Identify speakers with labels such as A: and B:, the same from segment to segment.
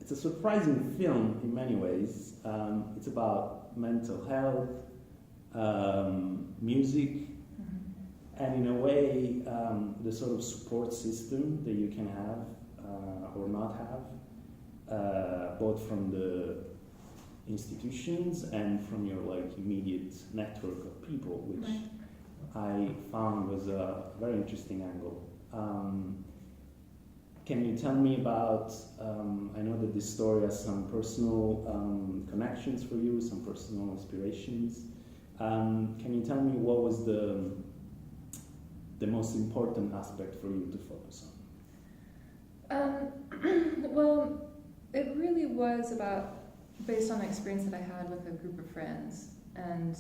A: It's a surprising film in many ways. It's about mental health, music, and in a way, the sort of support system that you can have or not have, both from the institutions and from your immediate network of people, which I found was a very interesting angle. Can you tell me about, I know that this story has some personal connections for you, some personal inspirations. Can you tell me what was the most important aspect for you to focus
B: on? Well, it really was about, based on an experience that I had with a group of friends, and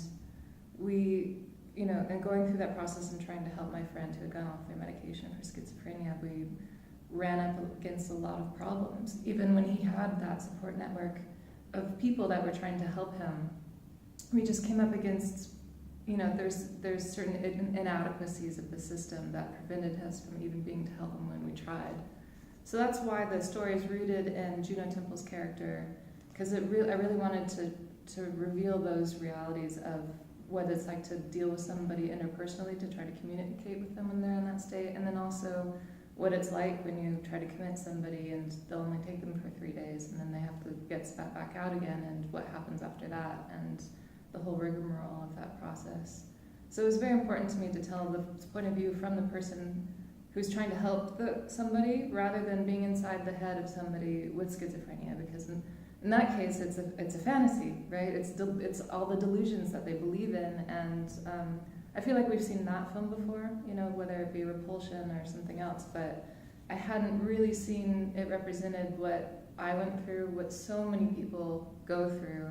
B: we, and going through that process and trying to help my friend who had gone off their medication for schizophrenia, we ran up against a lot of problems. Even when he had that support network of people that were trying to help him, we just came up against, there's certain inadequacies of the system that prevented us from even being to help him when we tried. So that's why the story is rooted in Juno Temple's character, because I really wanted to reveal those realities of what it's like to deal with somebody interpersonally, to try to communicate with them when they're in that state, and then also what it's like when you try to commit somebody and they'll only take them for 3 days and then they have to get spat back out again, and what happens after that, and the whole rigmarole of that process. So it was very important to me to tell the point of view from the person who's trying to help somebody, rather than being inside the head of somebody with schizophrenia, because in that case it's a fantasy, right? It's all the delusions that they believe in, and I feel like we've seen that film before, whether it be Repulsion or something else, but I hadn't really seen it represented what I went through, what so many people go through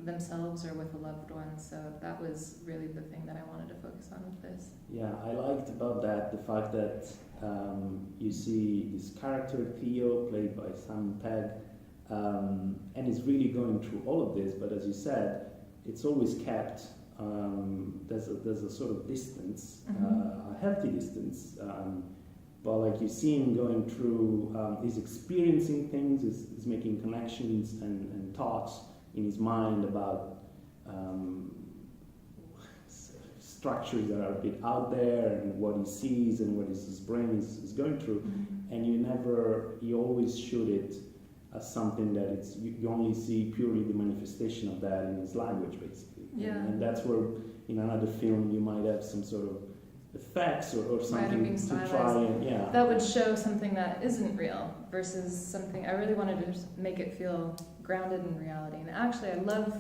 B: themselves or with a loved one. So that was really the thing that I wanted to focus on with this.
A: Yeah, I liked about that the fact that you see this character Theo, played by Simon Pegg, and is really going through all of this, but as you said, it's always kept. There's a sort of distance, a healthy distance, but you see him going through, he's experiencing things, he's making connections and thoughts in his mind about structures that are a bit out there, and what he sees and what his brain is going through, and you always shoot it as something that you only see purely the manifestation of that in his language, basically.
B: Yeah.
A: And that's where in another film you might have some sort of effects or something to try and
B: that would show something that isn't real versus something. I really wanted to make it feel grounded in reality. And actually I love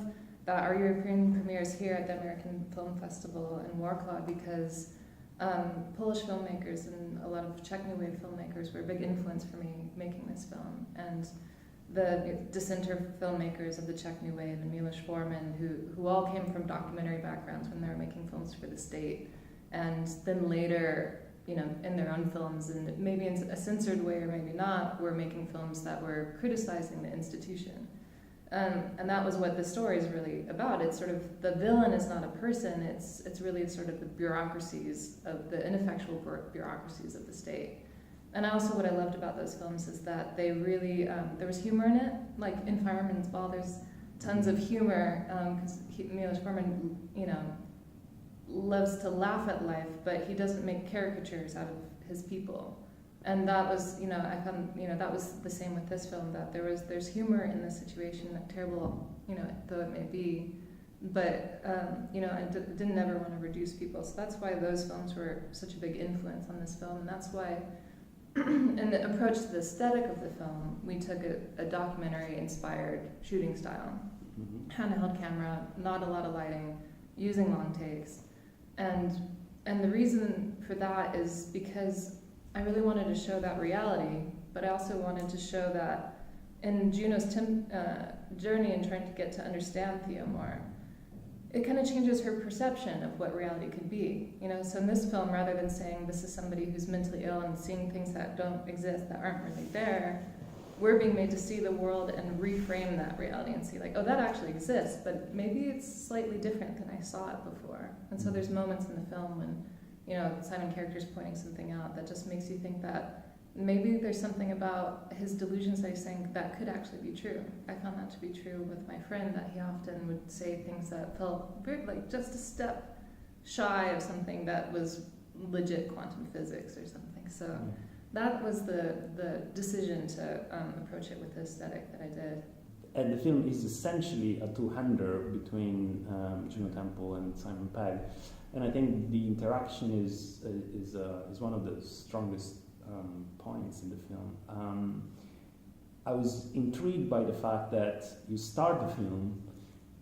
B: that our European premiere is here at the American Film Festival in Wroclaw, because Polish filmmakers and a lot of Czech New Wave filmmakers were a big influence for me making this film. And the dissenter filmmakers of the Czech New Wave and Milos Forman, who all came from documentary backgrounds when they were making films for the state, and then later, in their own films, and maybe in a censored way or maybe not, were making films that were criticizing the institution. And that was what the story is really about. It's sort of, the villain is not a person, it's really sort of the bureaucracies, of the ineffectual bureaucracies of the state. And also what I loved about those films is that they really, there was humor in it. Like in Fireman's Ball, there's tons of humor, because Milos Forman, loves to laugh at life, but he doesn't make caricatures out of his people. And that was, I found, that was the same with this film, that there's humor in the situation, terrible, though it may be, but, I didn't ever want to reduce people. So that's why those films were such a big influence on this film, and that's why in the approach to the aesthetic of the film, we took a documentary-inspired shooting style. Handheld camera, not a lot of lighting, using long takes. And the reason for that is because I really wanted to show that reality, but I also wanted to show that in Juno's journey in trying to get to understand Theo more, it kind of changes her perception of what reality could be. So in this film, rather than saying this is somebody who's mentally ill and seeing things that don't exist, that aren't really there, we're being made to see the world and reframe that reality and see that actually exists, but maybe it's slightly different than I saw it before. And so there's moments in the film when, Simon character's pointing something out that just makes you think that maybe there's something about his delusions that he's saying that could actually be true. I found that to be true with my friend, that he often would say things that felt very, like just a step shy of something that was legit quantum physics or something. So that was the decision to approach it with the aesthetic that I did.
A: And the film is essentially a two-hander between Juno Temple and Simon Pegg, and I think the interaction is one of the strongest points in the film. I was intrigued by the fact that you start the film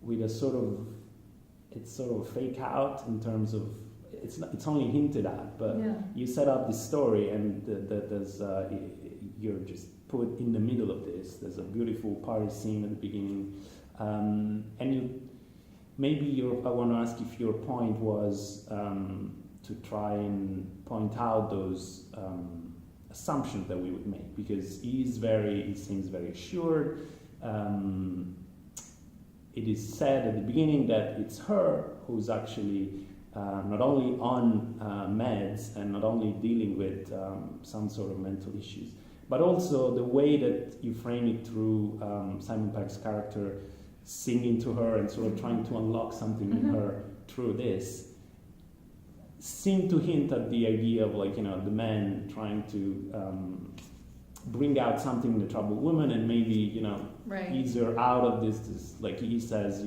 A: with it's sort of fake out in terms of it's only hinted at, but you set up this story, and there's you're just put in the middle of this. There's a beautiful party scene at the beginning, and I want to ask if your point was to try and point out those assumptions that we would make, because he seems very assured. It is said at the beginning that it's her who's actually not only on meds and not only dealing with some sort of mental issues, but also the way that you frame it through Simon Pegg's character singing to her and sort of trying to unlock something in her through this seemed to hint at the idea of, like, the man trying to bring out something in the troubled woman and maybe ease her out of this like he says,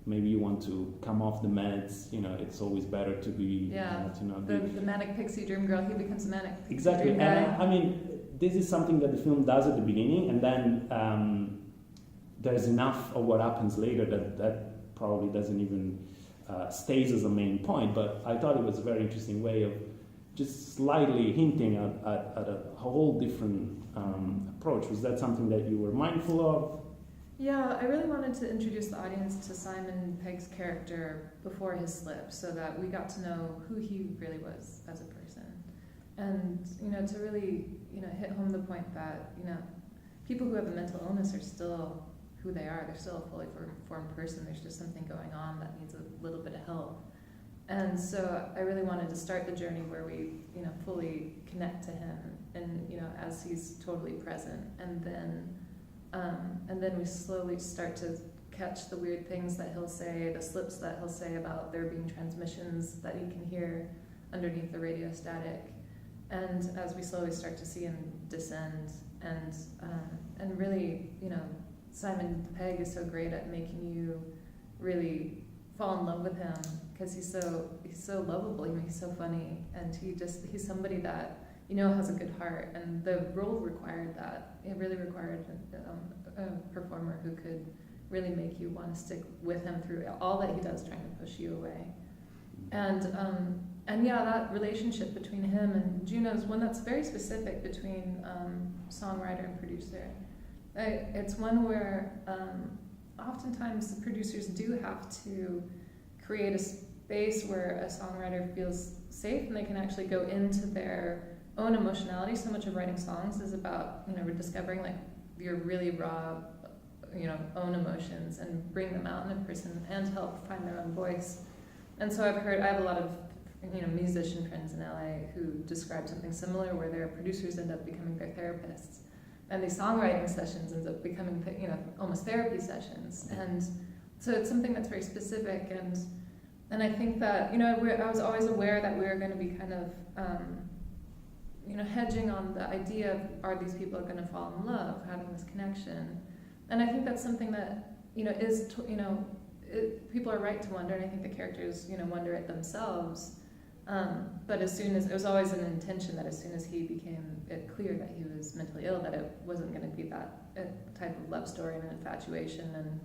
A: maybe you want to come off the meds, it's always better to be
B: the manic pixie dream girl, he becomes a manic pixie
A: exactly
B: dream
A: and
B: guy.
A: I mean, this is something that the film does at the beginning, and then there's enough of what happens later that probably doesn't even stays as a main point, but I thought it was a very interesting way of just slightly hinting at a whole different approach. Was that something that you were mindful of?
B: Yeah, I really wanted to introduce the audience to Simon Pegg's character before his slip, so that we got to know who he really was as a person. And, to really, hit home the point that, people who have a mental illness are still who they are. They're still a fully formed person. There's just something going on that needs a little bit of help. And so I really wanted to start the journey where we, fully connect to him and, as he's totally present. And then we slowly start to catch the weird things that he'll say, the slips that he'll say about there being transmissions that he can hear underneath the radio static. And as we slowly start to see him descend, and really, Simon Pegg is so great at making you really fall in love with him, because he's so lovable. He's so funny, and he's somebody that has a good heart. And the role required that. It really required a performer who could really make you want to stick with him through all that he does, trying to push you away. And yeah, that relationship between him and Juno is one that's very specific between songwriter and producer. It's one where oftentimes the producers do have to create a space where a songwriter feels safe and they can actually go into their own emotionality. So much of writing songs is about rediscovering like your really raw own emotions and bring them out in a person and help find their own voice. And so I have a lot of musician friends in LA who describe something similar, where their producers end up becoming their therapists, and these songwriting sessions end up becoming almost therapy sessions. And so it's something that's very specific, and I think that I was always aware that we were going to be kind of hedging on the idea of, are these people going to fall in love, having this connection. And I think that's something that people are right to wonder, and I think the characters wonder it themselves. But as soon as, it was always an intention that as soon as he became it clear that he was mentally ill, that it wasn't going to be that type of love story and infatuation. And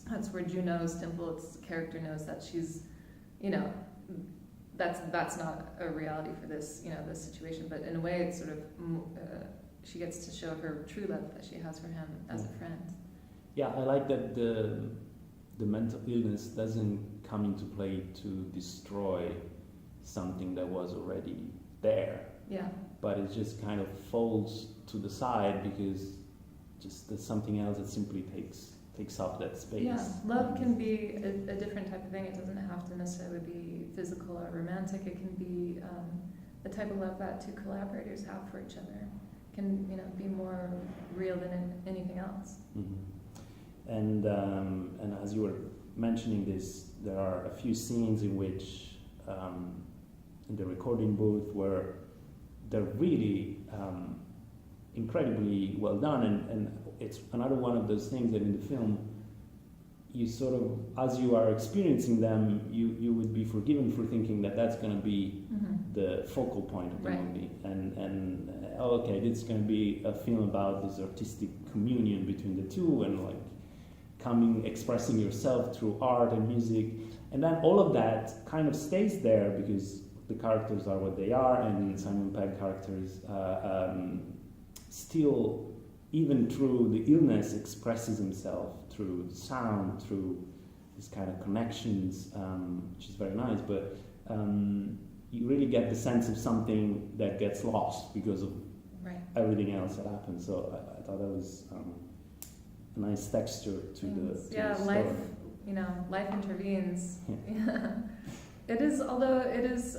B: that's where Juno Temple's character knows that she's, that's not a reality for this, this situation. But in a way, it's sort of she gets to show her true love that she has for him as a friend. Yeah,
A: I like that the mental illness doesn't come into play to destroy something that was already there.
B: Yeah.
A: But it just kind of falls to the side because just there's something else that simply takes up that space.
B: Yeah, love can be a different type of thing. It doesn't have to necessarily be physical or romantic. It can be the type of love that two collaborators have for each other can, you know, be more real than anything else.
A: Mm-hmm. And as you were mentioning this, there are a few scenes in which in the recording booth where they're really incredibly well done, and it's another one of those things that in the film you sort of, as you are experiencing them, you would be forgiven for thinking that that's going to be the focal point of the movie, and okay, this is going to be a film about this artistic communion between the two, and like expressing yourself through art and music, and then all of that kind of stays there because the characters are what they are, and Simon Pegg characters still, even through the illness, expresses himself through sound, through this kind of connections, which is very nice, but you really get the sense of something that gets lost because of everything else that happens. So I thought that was a nice texture to the
B: life
A: story.
B: You know, life intervenes. It is, although it is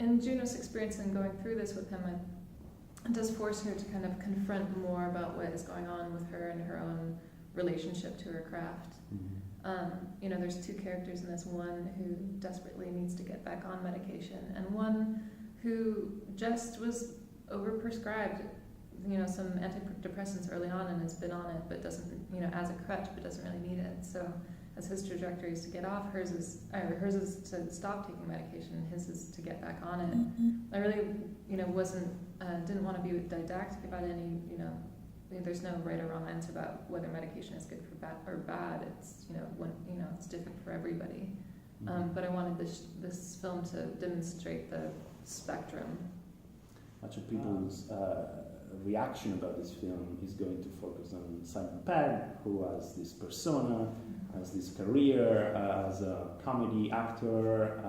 B: in Juno's experience and going through this with him, it does force her to kind of confront more about what is going on with her and her own relationship to her craft. You know, there's two characters in this, one who desperately needs to get back on medication, and one who just was overprescribed, you know, some antidepressants early on and has been on it, but doesn't, you know, as a crutch, but doesn't really need it. So as his trajectory is to get off, hers is to stop taking medication, his is to get back on it. I really, you know, didn't want to be didactic about any, you know, there's no right or wrong answer about whether medication is good for bad. It's, you know, it's different for everybody. But I wanted this film to demonstrate the spectrum.
A: Much of people's reaction about this film is going to focus on Simon Pegg, who has this persona, has this career as a comedy actor,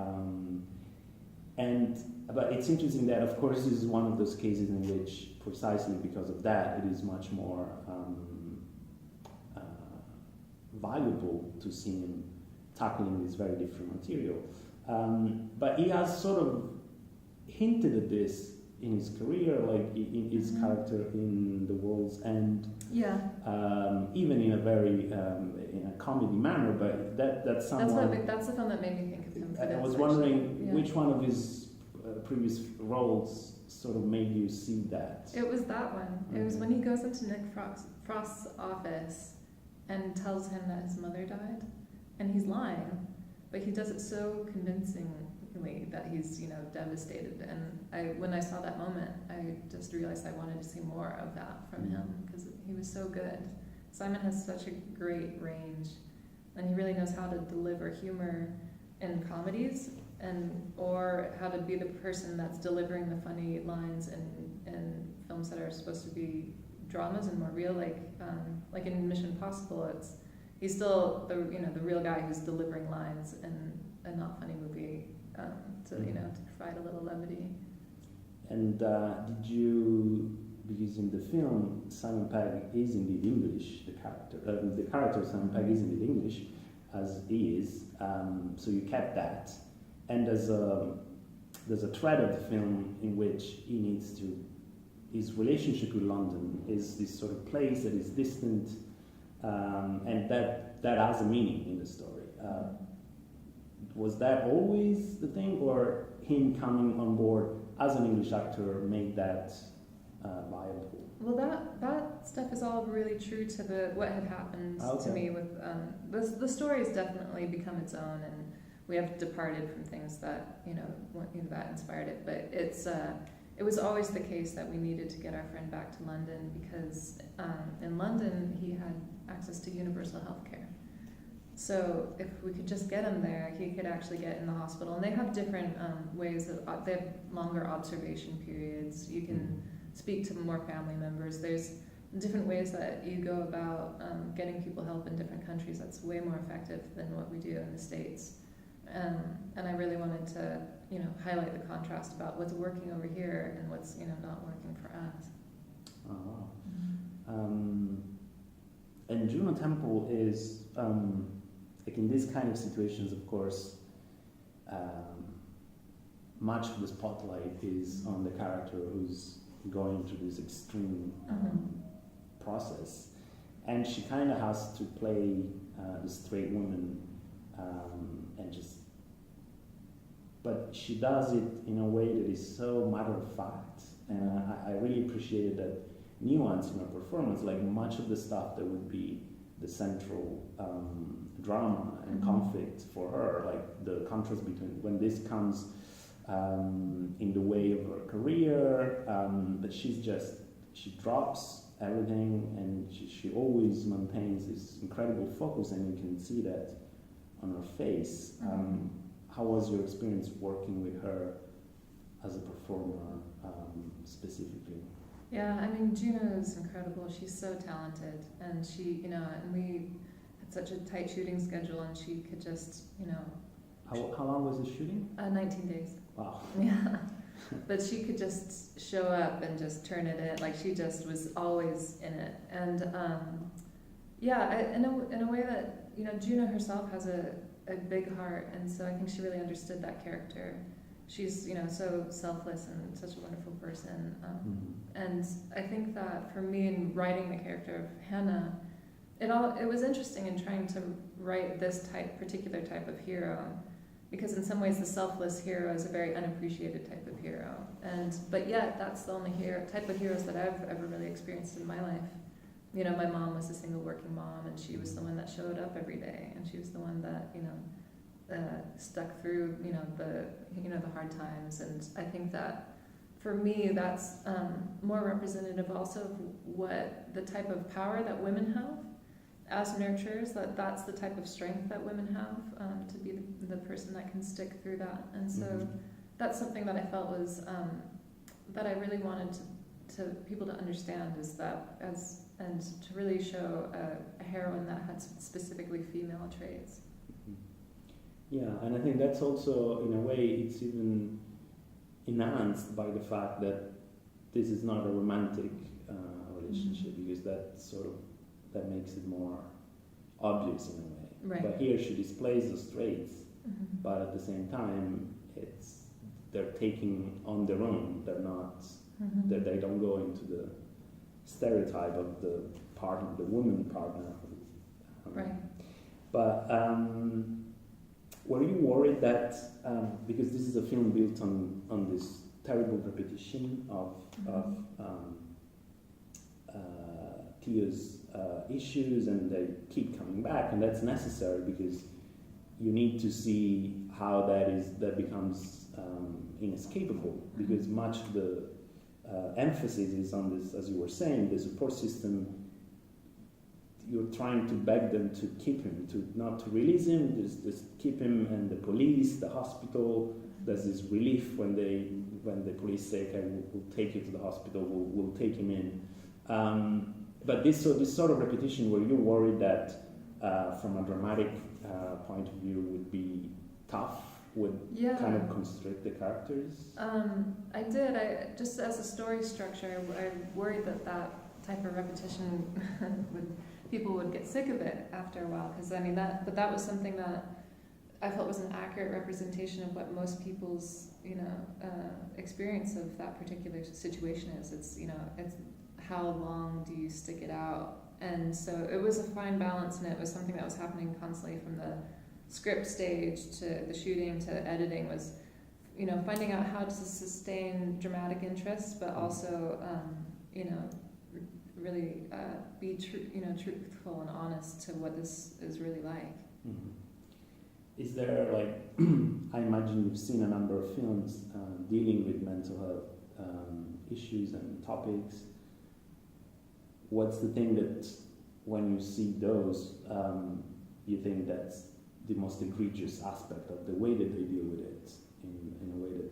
A: but it's interesting that, of course, this is one of those cases in which, precisely because of that, it is much more valuable to see him tackling this very different material. But he has sort of hinted at this in his career, like in his character in The World's End, even in a very in a comedy manner. But that's someone.
B: That's the film that made me think of him.
A: I was wondering which one of his previous roles sort of made you see that.
B: It was that one. It was when he goes into Nick Frost's office and tells him that his mother died, and he's lying, but he does it so convincingly that he's, you know, devastated. And when I saw that moment, I just realized I wanted to see more of that from him because he was so good. Simon has such a great range, and he really knows how to deliver humor in comedies, or how to be the person that's delivering the funny lines in films that are supposed to be dramas and more real, like in Mission Impossible. He's still the real guy who's delivering lines in a not funny movie, to provide a little levity. And
A: did you, because in the film Simon Pegg is indeed English, the character Simon Pegg is indeed English, as he is, so you kept that. And there's a thread of the film in which his relationship with London is this sort of place that is distant, and that has a meaning in the story. Was that always the thing, or him coming on board as an English actor made that viable?
B: Well, that stuff is all really true to what had happened to me with the story has definitely become its own, and we have departed from things that that inspired it. But it was always the case that we needed to get our friend back to London because in London he had access to universal health care. So if we could just get him there, he could actually get in the hospital. And they have different ways they have longer observation periods. You can speak to more family members. There's different ways that you go about getting people help in different countries that's way more effective than what we do in the States. And I really wanted to, highlight the contrast about what's working over here and what's, not working for us.
A: Oh, wow. And Juno Temple is, like in these kind of situations, of course, much of the spotlight is on the character who's going through this extreme process, and she kind of has to play the straight woman, and just. But she does it in a way that is so matter of fact, and I really appreciated that nuance in her performance. Like much of the stuff that would be the central drama and conflict for her, like the contrast between when this comes in the way of her career, but she drops everything, and she always maintains this incredible focus, and you can see that on her face. How was your experience working with her as a performer, specifically?
B: Yeah, I mean, Juno is incredible. She's so talented, and she, and we had such a tight shooting schedule, and she could just,
A: How long was the shooting?
B: 19 days.
A: Wow.
B: Yeah, but she could just show up and just turn it in. Like she just was always in it, and in a way that Juno herself has a big heart, and so I think she really understood that character. She's so selfless and such a wonderful person, and I think that for me in writing the character of Hannah, it was interesting in trying to write this particular type of hero, because in some ways the selfless hero is a very unappreciated type of hero, but yet that's the only type of heroes that I've ever really experienced in my life. My mom was a single working mom, and she was the one that showed up every day, and she was the one that stuck through the hard times. And I think that for me that's more representative also of what the type of power that women have as nurturers. That's the type of strength that women have, to be the person that can stick through that. And so that's something that I felt was that I really wanted to people to understand, is that and to really show a heroine that had specifically female traits.
A: Yeah, and I think that's also, in a way, it's even enhanced by the fact that this is not a romantic relationship, because that makes it more obvious in a way.
B: Right.
A: But here she displays those traits, but at the same time, they're taking on their own. They're not. They don't go into the stereotype of the partner, the woman partner.
B: Right.
A: But were you worried that because this is a film built on this terrible repetition of Theo's issues, and they keep coming back, and that's necessary because you need to see how that becomes inescapable, because much of the emphasis is on this, as you were saying, the support system. You're trying to beg them to keep him, not to release him, just keep him, and the police, the hospital, there's this relief when the police say, okay, we'll take you to the hospital, we'll take him in. But this sort of repetition where you're worried that from a dramatic point of view would be tough, would kind of constrict the characters?
B: I did. Just as a story structure, I worried that type of repetition people would get sick of it after a while, because that was something that I felt was an accurate representation of what most people's experience of that particular situation is. It's how long do you stick it out, and so it was a fine balance, and it was something that was happening constantly from the script stage to the shooting to editing, was finding out how to sustain dramatic interest, but also really be truthful and honest to what this is really like.
A: Is there, I imagine you've seen a number of films dealing with mental health issues and topics. What's the thing that when you see those, you think that's the most egregious aspect of the way that they deal with it, in a way that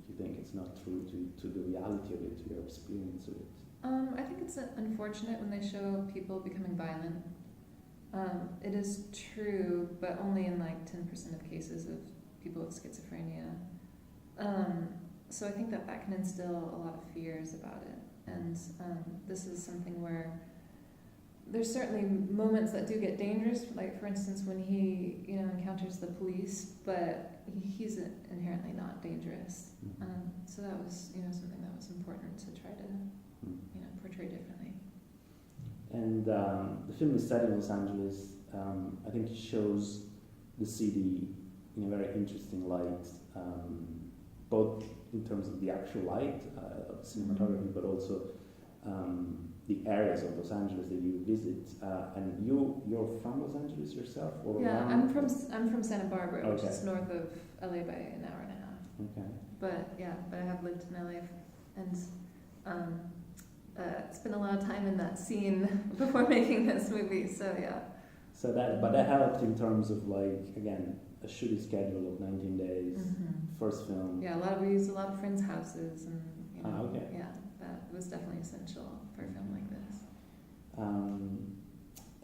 A: you think it's not true to the reality of it, to your experience of it?
B: I think it's unfortunate when they show people becoming violent. It is true, but only in 10% of cases of people with schizophrenia. So I think that can instill a lot of fears about it. And this is something where there's certainly moments that do get dangerous, like for instance when he encounters the police, but he's inherently not dangerous. So that was something that was important to try to portray differently.
A: And the film is set in Los Angeles. I think it shows the city in a very interesting light, both in terms of the actual light of cinematography, but also the areas of Los Angeles that you visit. And you're from Los Angeles yourself, or
B: yeah, I'm from Santa Barbara, which
A: Okay.
B: is north of LA by an hour and a half.
A: Okay.
B: But I have lived in LA, and spent a lot of time in that scene before making this movie. So yeah.
A: So that helped in terms of, like, again, a shooting schedule of 19 days, first film.
B: Yeah, we used a lot of friends' houses, and
A: Okay.
B: yeah, that was definitely essential for a film like this.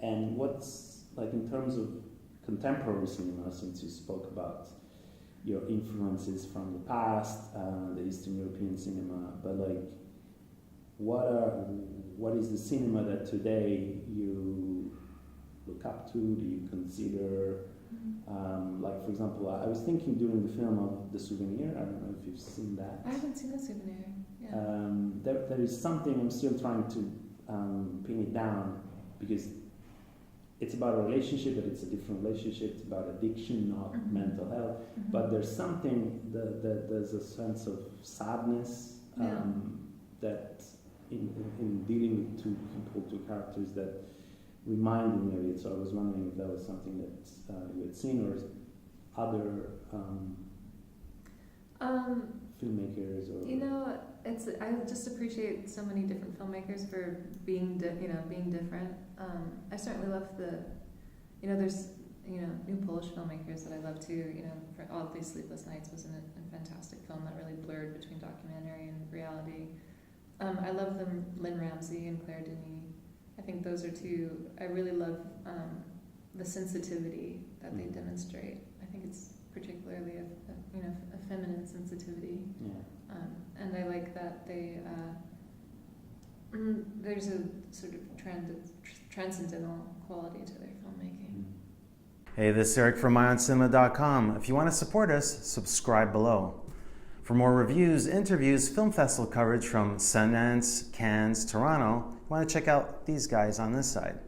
A: And what's, like, in terms of contemporary cinema, since you spoke about your influences from the past, the Eastern European cinema, but like, what is the cinema that today you look up to? Do you consider, like, for example, I was thinking during the film of The Souvenir. I don't know if you've seen that.
B: I haven't seen The Souvenir. Yeah.
A: There is something I'm still trying to pin it down, because it's about a relationship, but it's a different relationship. It's about addiction, not mental health. But there's something there's a sense of sadness that in dealing with two characters that reminded me of it. So I was wondering if that was something that you had seen, or other filmmakers, or
B: I just appreciate so many different filmmakers for being different. I certainly love there's new Polish filmmakers that I love too. For All These Sleepless Nights was a fantastic film that really blurred between documentary and reality. I love them, Lynn Ramsey and Claire Denis. I think those are two. I really love the sensitivity that they demonstrate. I think it's particularly a feminine sensitivity.
A: Yeah.
B: And I like that there's a sort of transcendental quality to their filmmaking.
C: Hey, this is Eric from MyOnCinema.com. If you want to support us, subscribe below. For more reviews, interviews, film festival coverage from Sundance, Cannes, Toronto, you want to check out these guys on this side.